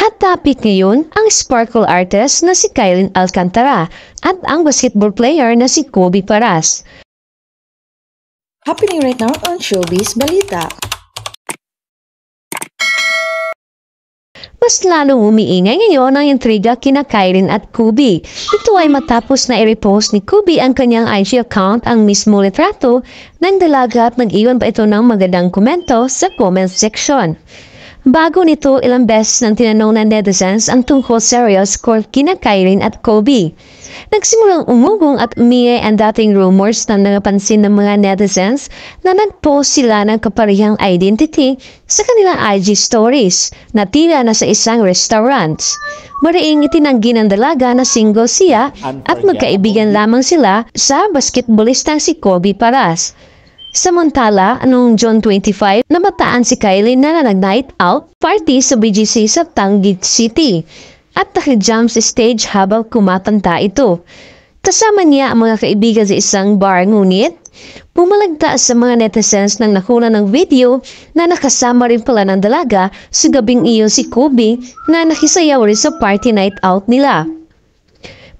Hot topic ngayon ang sparkle artist na si Kylin Alcantara at ang basketball player na si Kobe Paras. Happening right now on Showbiz Balita. Mas lalong umiingay ngayon ang intriga kina Kylin at Kobe. Ito ay matapos na i-repost ni Kobe ang kanyang IG account ang mismo litrato ng dalaga at nag-iwan pa ito ng magandang komento sa comment section. Bago nito, ilang beses nang tinanong ng netizens ang tungkol sa serious court kina Kylin at Kobe. Nagsimulang umugong at umingay ang dating rumors na napansin ng mga netizens na nag-post sila ng kaparehang identity sa kanilang IG stories na tila na sa isang restaurant. Mariing itinanggi ng dalaga na single siya at magkaibigan lamang sila sa basketballistang si Kobe Paras. Samantala, noong June 25, namataan si Kylin na nag-night out party sa BGC sa Tanguig City at nakijump sa stage habang kumakanta ito. Kasama niya ang mga kaibigan sa isang bar, ngunit pumalagta sa mga netizens nang nakuna ng video na nakasama rin pala ng dalaga sa gabing iyon si Kobe na nakisayaw rin sa party night out nila.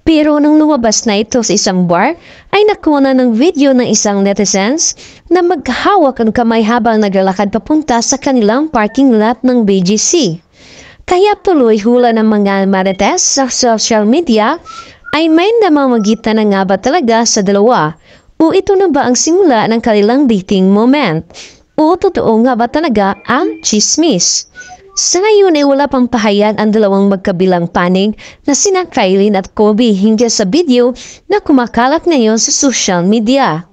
Pero nung lumabas na ito sa isang bar, ay nakuha ng video ng isang netizens na maghahawak ang kamay habang naglalakad papunta sa kanilang parking lot ng BGC. Kaya tuloy hula ng mga marites sa social media ay may namamagitan na nga ba talaga sa dalawa? O ito na ba ang simula ng kanilang dating moment? O totoo nga ba talaga ang chismis? Sa ngayon ay wala pang pahayag ang dalawang magkabilang panig na sina Kylin at Kobe hinggil sa video na kumakalat ngayon sa social media.